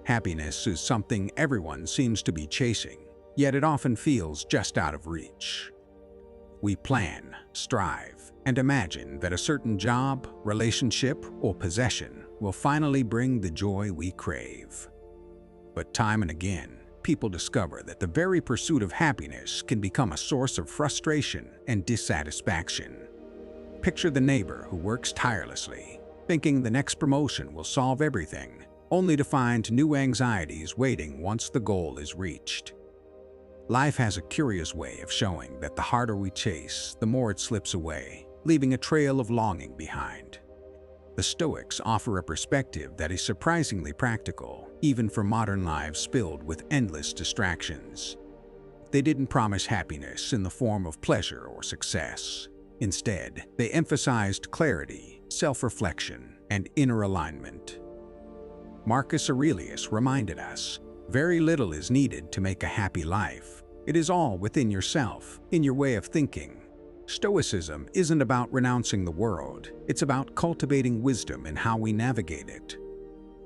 Happiness is something everyone seems to be chasing, yet it often feels just out of reach. We plan, strive, and imagine that a certain job, relationship, or possession will finally bring the joy we crave. But time and again, people discover that the very pursuit of happiness can become a source of frustration and dissatisfaction. Picture the neighbor who works tirelessly, thinking the next promotion will solve everything, only to find new anxieties waiting once the goal is reached. Life has a curious way of showing that the harder we chase, the more it slips away, leaving a trail of longing behind. The Stoics offer a perspective that is surprisingly practical, even for modern lives filled with endless distractions. They didn't promise happiness in the form of pleasure or success. Instead, they emphasized clarity, self-reflection, and inner alignment. Marcus Aurelius reminded us, "Very little is needed to make a happy life. It is all within yourself, in your way of thinking." Stoicism isn't about renouncing the world, it's about cultivating wisdom in how we navigate it.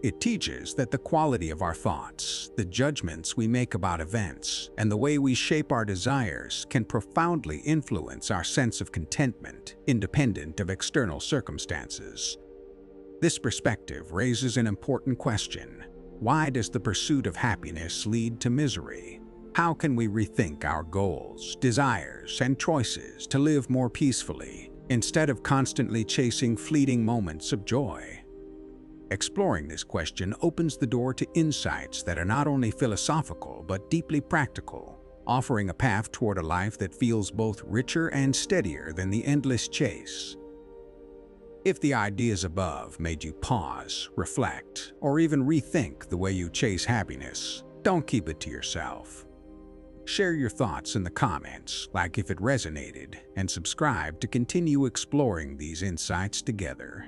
It teaches that the quality of our thoughts, the judgments we make about events, and the way we shape our desires can profoundly influence our sense of contentment, independent of external circumstances. This perspective raises an important question. Why does the pursuit of happiness lead to misery? How can we rethink our goals, desires, and choices to live more peacefully, instead of constantly chasing fleeting moments of joy? Exploring this question opens the door to insights that are not only philosophical but deeply practical, offering a path toward a life that feels both richer and steadier than the endless chase. If the ideas above made you pause, reflect, or even rethink the way you chase happiness, don't keep it to yourself. Share your thoughts in the comments, like if it resonated, and subscribe to continue exploring these insights together.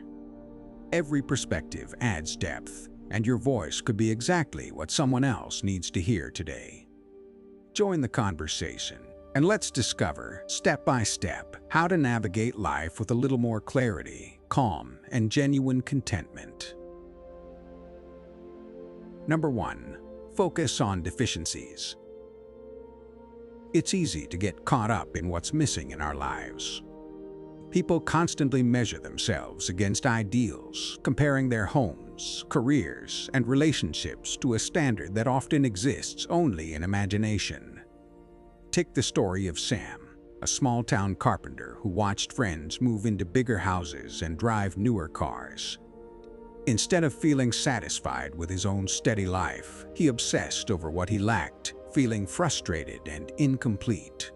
Every perspective adds depth, and your voice could be exactly what someone else needs to hear today. Join the conversation, and let's discover, step by step, how to navigate life with a little more clarity, calm, and genuine contentment. Number 1. Focus on deficiencies. It's easy to get caught up in what's missing in our lives. People constantly measure themselves against ideals, comparing their homes, careers, and relationships to a standard that often exists only in imagination. Take the story of Sam, a small-town carpenter who watched friends move into bigger houses and drive newer cars. Instead of feeling satisfied with his own steady life, he obsessed over what he lacked, feeling frustrated and incomplete.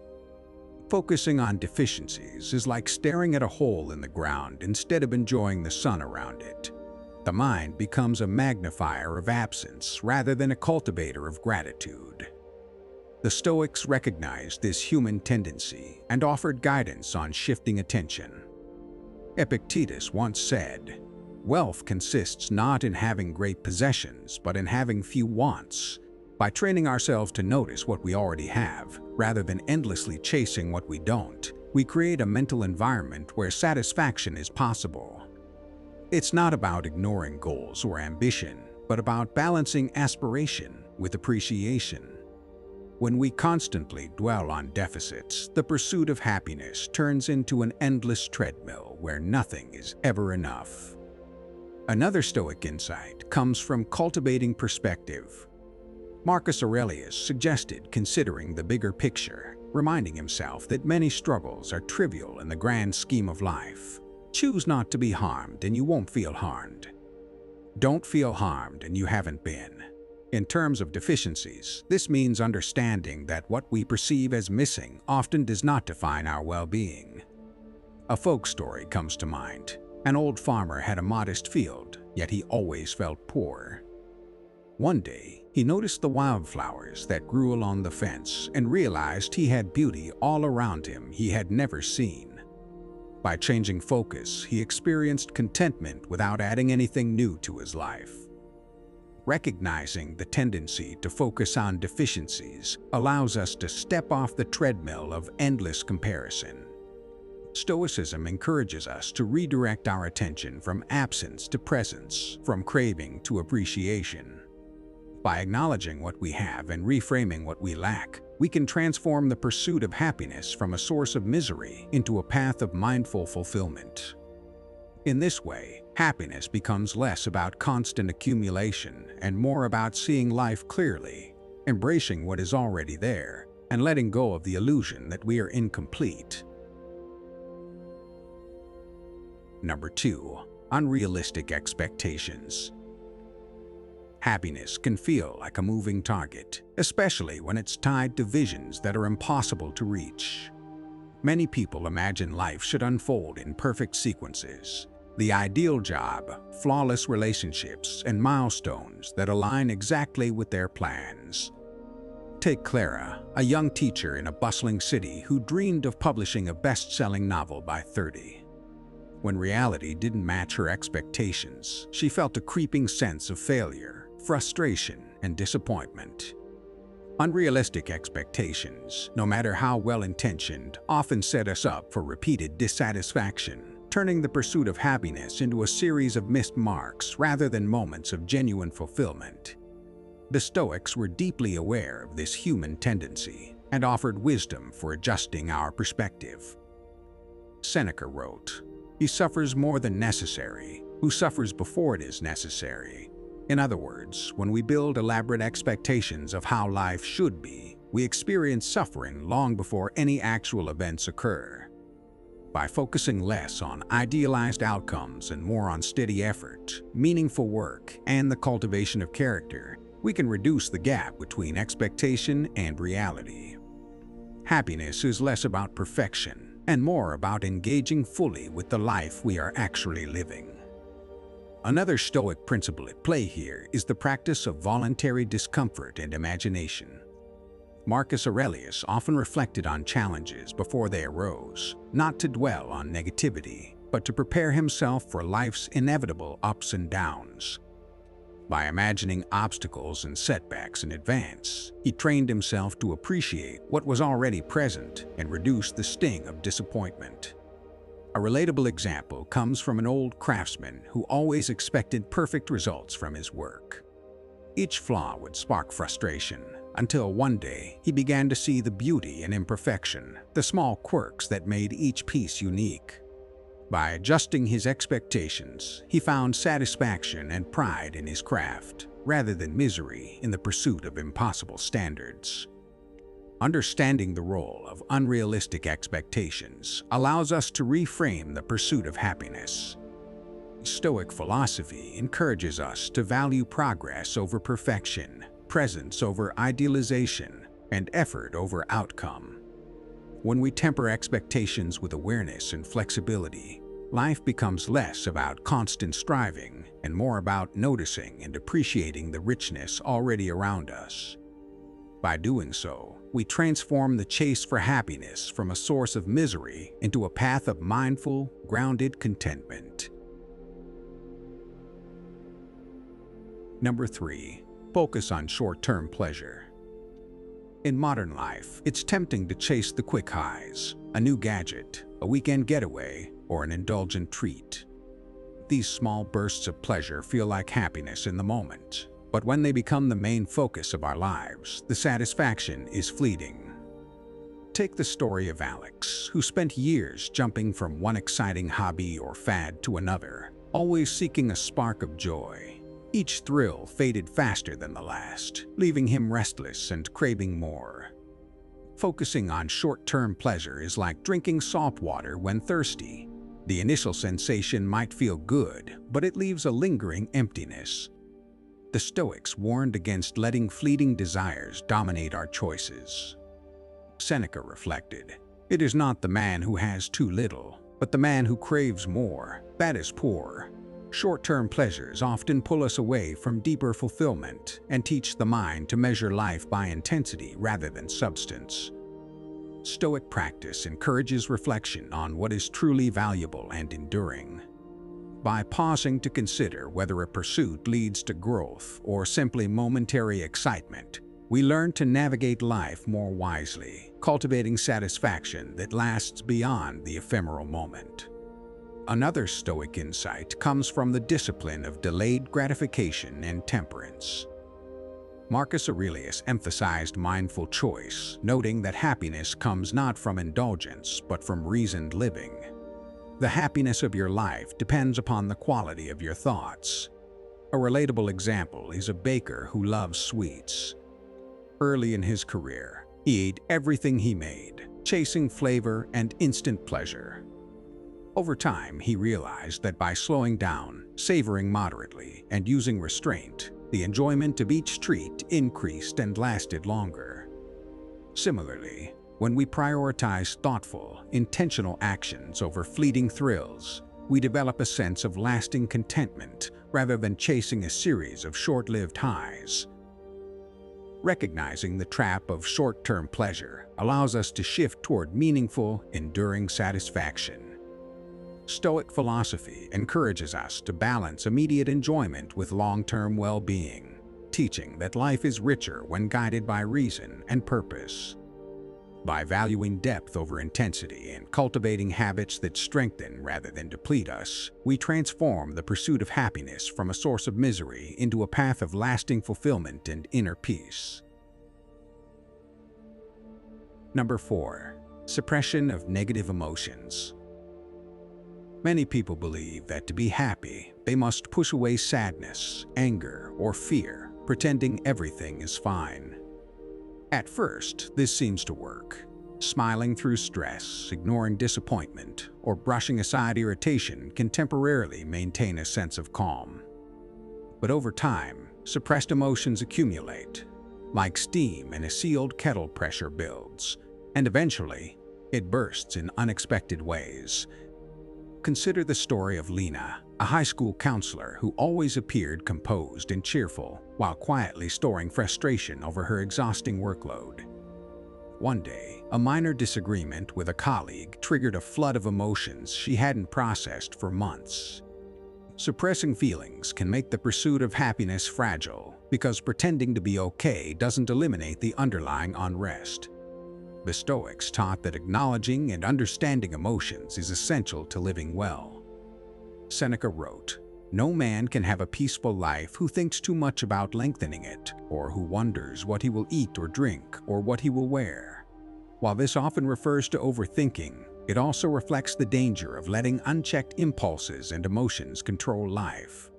Focusing on deficiencies is like staring at a hole in the ground instead of enjoying the sun around it. The mind becomes a magnifier of absence rather than a cultivator of gratitude. The Stoics recognized this human tendency and offered guidance on shifting attention. Epictetus once said, "Wealth consists not in having great possessions, but in having few wants." By training ourselves to notice what we already have, rather than endlessly chasing what we don't, we create a mental environment where satisfaction is possible. It's not about ignoring goals or ambition, but about balancing aspiration with appreciation. When we constantly dwell on deficits, the pursuit of happiness turns into an endless treadmill where nothing is ever enough. Another Stoic insight comes from cultivating perspective. Marcus Aurelius suggested considering the bigger picture, reminding himself that many struggles are trivial in the grand scheme of life. Choose not to be harmed and you won't feel harmed. Don't feel harmed and you haven't been. In terms of deficiencies, this means understanding that what we perceive as missing often does not define our well-being. A folk story comes to mind. An old farmer had a modest field, yet he always felt poor. One day, he noticed the wildflowers that grew along the fence and realized he had beauty all around him he had never seen. By changing focus, he experienced contentment without adding anything new to his life. Recognizing the tendency to focus on deficiencies allows us to step off the treadmill of endless comparison. Stoicism encourages us to redirect our attention from absence to presence, from craving to appreciation. By acknowledging what we have and reframing what we lack, we can transform the pursuit of happiness from a source of misery into a path of mindful fulfillment. In this way, happiness becomes less about constant accumulation and more about seeing life clearly, embracing what is already there, and letting go of the illusion that we are incomplete. Number 2. Unrealistic expectations. Happiness can feel like a moving target, especially when it's tied to visions that are impossible to reach. Many people imagine life should unfold in perfect sequences. The ideal job, flawless relationships, and milestones that align exactly with their plans. Take Clara, a young teacher in a bustling city who dreamed of publishing a best-selling novel by 30. When reality didn't match her expectations, she felt a creeping sense of failure, frustration, and disappointment. Unrealistic expectations, no matter how well-intentioned, often set us up for repeated dissatisfaction, turning the pursuit of happiness into a series of missed marks rather than moments of genuine fulfillment. The Stoics were deeply aware of this human tendency and offered wisdom for adjusting our perspective. Seneca wrote, "He suffers more than necessary, who suffers before it is necessary." In other words, when we build elaborate expectations of how life should be, we experience suffering long before any actual events occur. By focusing less on idealized outcomes and more on steady effort, meaningful work, and the cultivation of character, we can reduce the gap between expectation and reality. Happiness is less about perfection and more about engaging fully with the life we are actually living. Another Stoic principle at play here is the practice of voluntary discomfort and imagination. Marcus Aurelius often reflected on challenges before they arose, not to dwell on negativity, but to prepare himself for life's inevitable ups and downs. By imagining obstacles and setbacks in advance, he trained himself to appreciate what was already present and reduce the sting of disappointment. A relatable example comes from an old craftsman who always expected perfect results from his work. Each flaw would spark frustration, until one day he began to see the beauty in imperfection, the small quirks that made each piece unique. By adjusting his expectations, he found satisfaction and pride in his craft, rather than misery in the pursuit of impossible standards. Understanding the role of unrealistic expectations allows us to reframe the pursuit of happiness. Stoic philosophy encourages us to value progress over perfection, presence over idealization, and effort over outcome. When we temper expectations with awareness and flexibility, life becomes less about constant striving and more about noticing and appreciating the richness already around us. By doing so, we transform the chase for happiness from a source of misery into a path of mindful, grounded contentment. Number 3. Focus on short-term pleasure. In modern life, it's tempting to chase the quick highs, a new gadget, a weekend getaway, or an indulgent treat. These small bursts of pleasure feel like happiness in the moment, but when they become the main focus of our lives, the satisfaction is fleeting. Take the story of Alex, who spent years jumping from one exciting hobby or fad to another, always seeking a spark of joy. Each thrill faded faster than the last, leaving him restless and craving more. Focusing on short-term pleasure is like drinking salt water when thirsty. The initial sensation might feel good, but it leaves a lingering emptiness. The Stoics warned against letting fleeting desires dominate our choices. Seneca reflected, "It is not the man who has too little, but the man who craves more, that is poor." Short-term pleasures often pull us away from deeper fulfillment and teach the mind to measure life by intensity rather than substance. Stoic practice encourages reflection on what is truly valuable and enduring. By pausing to consider whether a pursuit leads to growth or simply momentary excitement, we learn to navigate life more wisely, cultivating satisfaction that lasts beyond the ephemeral moment. Another Stoic insight comes from the discipline of delayed gratification and temperance. Marcus Aurelius emphasized mindful choice, noting that happiness comes not from indulgence but from reasoned living. The happiness of your life depends upon the quality of your thoughts. A relatable example is a baker who loves sweets. Early in his career, he ate everything he made, chasing flavor and instant pleasure. Over time, he realized that by slowing down, savoring moderately, and using restraint, the enjoyment of each treat increased and lasted longer. Similarly, when we prioritize thoughtful, intentional actions over fleeting thrills, we develop a sense of lasting contentment rather than chasing a series of short-lived highs. Recognizing the trap of short-term pleasure allows us to shift toward meaningful, enduring satisfaction. Stoic philosophy encourages us to balance immediate enjoyment with long-term well-being, teaching that life is richer when guided by reason and purpose. By valuing depth over intensity and cultivating habits that strengthen rather than deplete us, we transform the pursuit of happiness from a source of misery into a path of lasting fulfillment and inner peace. Number 4. Suppression of negative emotions. Many people believe that to be happy, they must push away sadness, anger, or fear, pretending everything is fine. At first, this seems to work. Smiling through stress, ignoring disappointment, or brushing aside irritation can temporarily maintain a sense of calm. But over time, suppressed emotions accumulate. Like steam in a sealed kettle, pressure builds, and eventually, it bursts in unexpected ways. Consider the story of Lena, a high school counselor who always appeared composed and cheerful while quietly storing frustration over her exhausting workload. One day, a minor disagreement with a colleague triggered a flood of emotions she hadn't processed for months. Suppressing feelings can make the pursuit of happiness fragile because pretending to be okay doesn't eliminate the underlying unrest. The Stoics taught that acknowledging and understanding emotions is essential to living well. Seneca wrote, "No man can have a peaceful life who thinks too much about lengthening it, or who wonders what he will eat or drink, or what he will wear." While this often refers to overthinking, it also reflects the danger of letting unchecked impulses and emotions control life.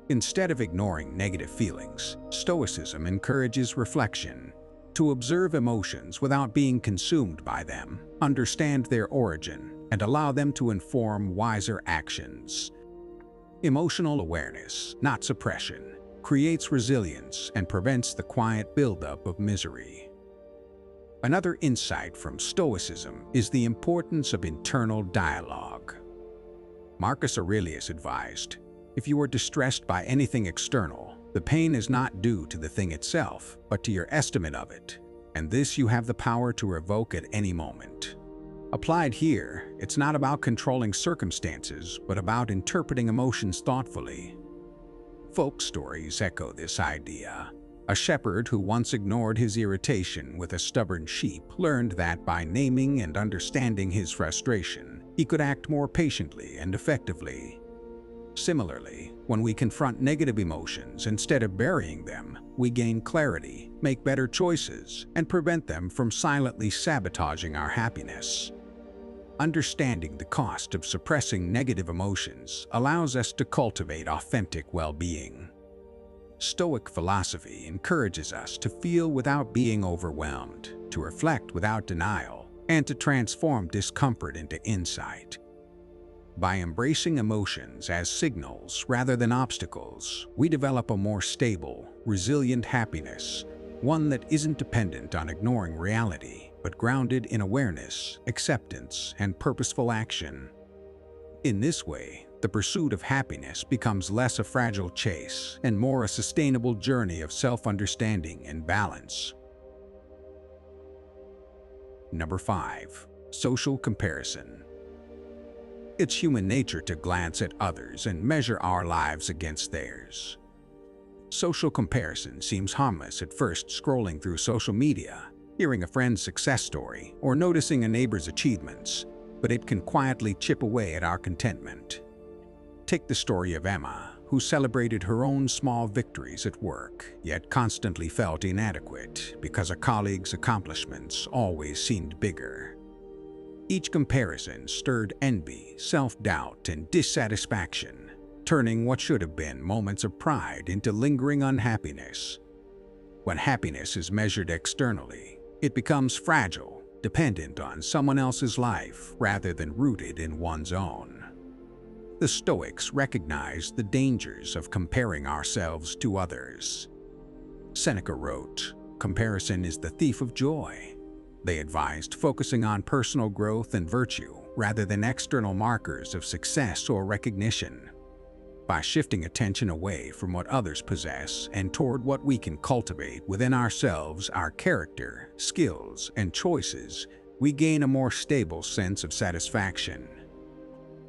Instead of ignoring negative feelings, Stoicism encourages reflection. To observe emotions without being consumed by them, understand their origin, and allow them to inform wiser actions. Emotional awareness, not suppression, creates resilience and prevents the quiet buildup of misery. Another insight from Stoicism is the importance of internal dialogue. Marcus Aurelius advised, "If you are distressed by anything external, the pain is not due to the thing itself, but to your estimate of it, and this you have the power to revoke at any moment." Applied here, it's not about controlling circumstances, but about interpreting emotions thoughtfully. Folk stories echo this idea. A shepherd who once ignored his irritation with a stubborn sheep learned that by naming and understanding his frustration, he could act more patiently and effectively. Similarly, when we confront negative emotions instead of burying them, we gain clarity, make better choices, and prevent them from silently sabotaging our happiness. Understanding the cost of suppressing negative emotions allows us to cultivate authentic well-being. Stoic philosophy encourages us to feel without being overwhelmed, to reflect without denial, and to transform discomfort into insight. By embracing emotions as signals rather than obstacles, we develop a more stable, resilient happiness, one that isn't dependent on ignoring reality, but grounded in awareness, acceptance, and purposeful action. In this way, the pursuit of happiness becomes less a fragile chase and more a sustainable journey of self-understanding and balance. Number 5. Social comparison. It's human nature to glance at others and measure our lives against theirs. Social comparison seems harmless at first, scrolling through social media, hearing a friend's success story, or noticing a neighbor's achievements, but it can quietly chip away at our contentment. Take the story of Emma, who who celebrated her own small victories at work, yet constantly felt inadequate because a colleague's accomplishments always seemed bigger. Each comparison stirred envy, self-doubt, and dissatisfaction, turning what should have been moments of pride into lingering unhappiness. When happiness is measured externally, it becomes fragile, dependent on someone else's life rather than rooted in one's own. The Stoics recognized the dangers of comparing ourselves to others. Seneca wrote, "Comparison is the thief of joy." They advised focusing on personal growth and virtue rather than external markers of success or recognition. By shifting attention away from what others possess and toward what we can cultivate within ourselves, our character, skills, and choices, we gain a more stable sense of satisfaction.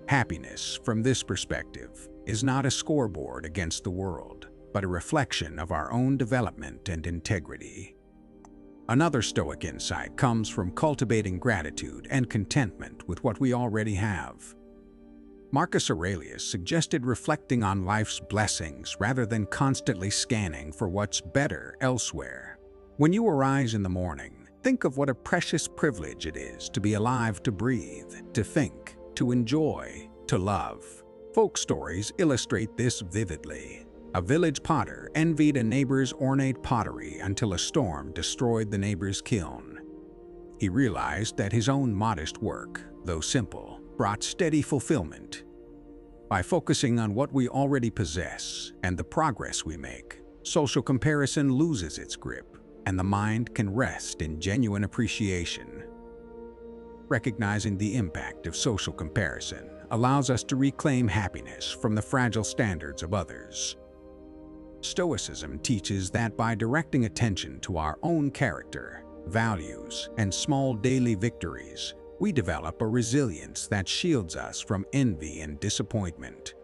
Happiness, from this perspective, is not a scoreboard against the world, but a reflection of our own development and integrity. Another Stoic insight comes from cultivating gratitude and contentment with what we already have. Marcus Aurelius suggested reflecting on life's blessings rather than constantly scanning for what's better elsewhere. When you arise in the morning, think of what a precious privilege it is to be alive, to breathe, to think, to enjoy, to love. Folk stories illustrate this vividly. A village potter envied a neighbor's ornate pottery until a storm destroyed the neighbor's kiln. He realized that his own modest work, though simple, brought steady fulfillment. By focusing on what we already possess and the progress we make, social comparison loses its grip, and the mind can rest in genuine appreciation. Recognizing the impact of social comparison allows us to reclaim happiness from the fragile standards of others. Stoicism teaches that by directing attention to our own character, values, and small daily victories, we develop a resilience that shields us from envy and disappointment.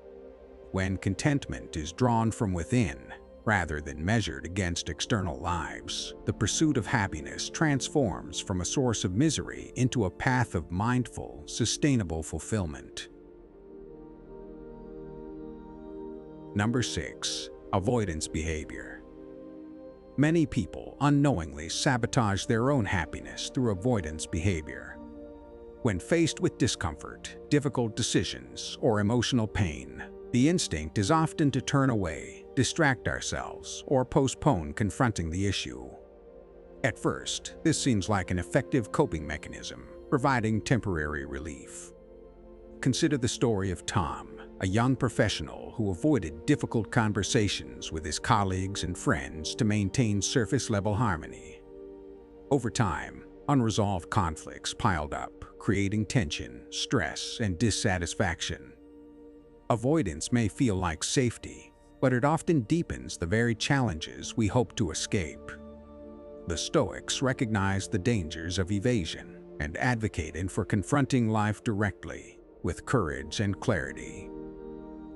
When contentment is drawn from within, rather than measured against external lives, the pursuit of happiness transforms from a source of misery into a path of mindful, sustainable fulfillment. Number 6. Avoidance behavior. Many people unknowingly sabotage their own happiness through avoidance behavior. When faced with discomfort, difficult decisions, or emotional pain, the instinct is often to turn away, distract ourselves, or postpone confronting the issue. At first, this seems like an effective coping mechanism, providing temporary relief. Consider the story of Tom, a young professional who avoided difficult conversations with his colleagues and friends to maintain surface-level harmony. Over time, unresolved conflicts piled up, creating tension, stress, and dissatisfaction. Avoidance may feel like safety, but it often deepens the very challenges we hope to escape. The Stoics recognized the dangers of evasion and advocated for confronting life directly, with courage and clarity.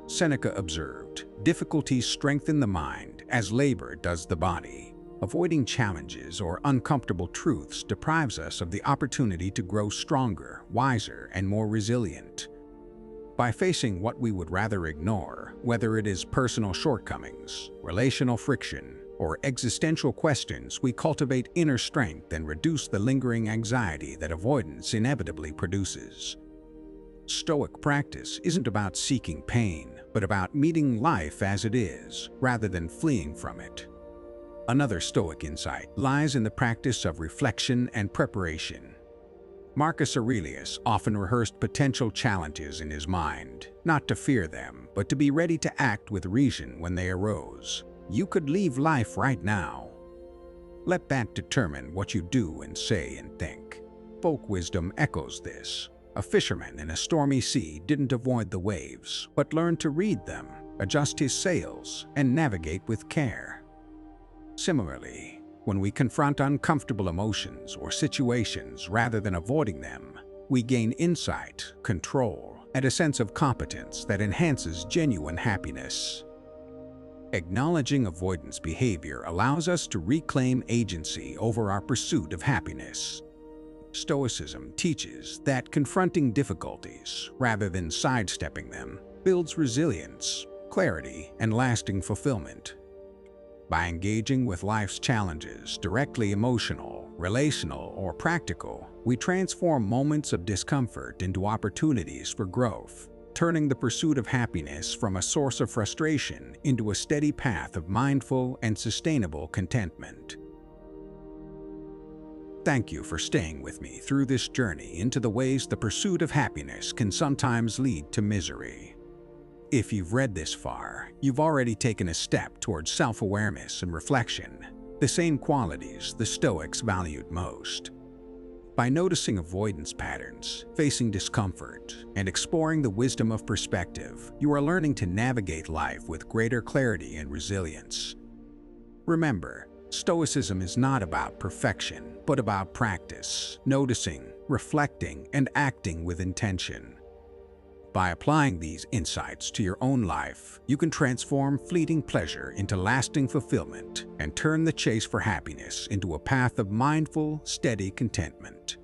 Seneca observed, "Difficulties strengthen the mind as labor does the body." Avoiding challenges or uncomfortable truths deprives us of the opportunity to grow stronger, wiser, and more resilient. By facing what we would rather ignore, whether it is personal shortcomings, relational friction, or existential questions, we cultivate inner strength and reduce the lingering anxiety that avoidance inevitably produces. Stoic practice isn't about seeking pain, but about meeting life as it is, rather than fleeing from it. Another Stoic insight lies in the practice of reflection and preparation. Marcus Aurelius often rehearsed potential challenges in his mind, not to fear them, but to be ready to act with reason when they arose. You could leave life right now. Let that determine what you do and say and think. Folk wisdom echoes this. A fisherman in a stormy sea didn't avoid the waves, but learned to read them, adjust his sails, and navigate with care. Similarly, when we confront uncomfortable emotions or situations rather than avoiding them, we gain insight, control, and a sense of competence that enhances genuine happiness. Acknowledging avoidance behavior allows us to reclaim agency over our pursuit of happiness. Stoicism teaches that confronting difficulties, rather than sidestepping them, builds resilience, clarity, and lasting fulfillment. By engaging with life's challenges, directly emotional, relational, or practical, we transform moments of discomfort into opportunities for growth, turning the pursuit of happiness from a source of frustration into a steady path of mindful and sustainable contentment. Thank you for staying with me through this journey into the ways the pursuit of happiness can sometimes lead to misery. If you've read this far, you've already taken a step towards self-awareness and reflection, the same qualities the Stoics valued most. By noticing avoidance patterns, facing discomfort, and exploring the wisdom of perspective, you are learning to navigate life with greater clarity and resilience. Remember, Stoicism is not about perfection, but about practice, noticing, reflecting, and acting with intention. By applying these insights to your own life, you can transform fleeting pleasure into lasting fulfillment and turn the chase for happiness into a path of mindful, steady contentment.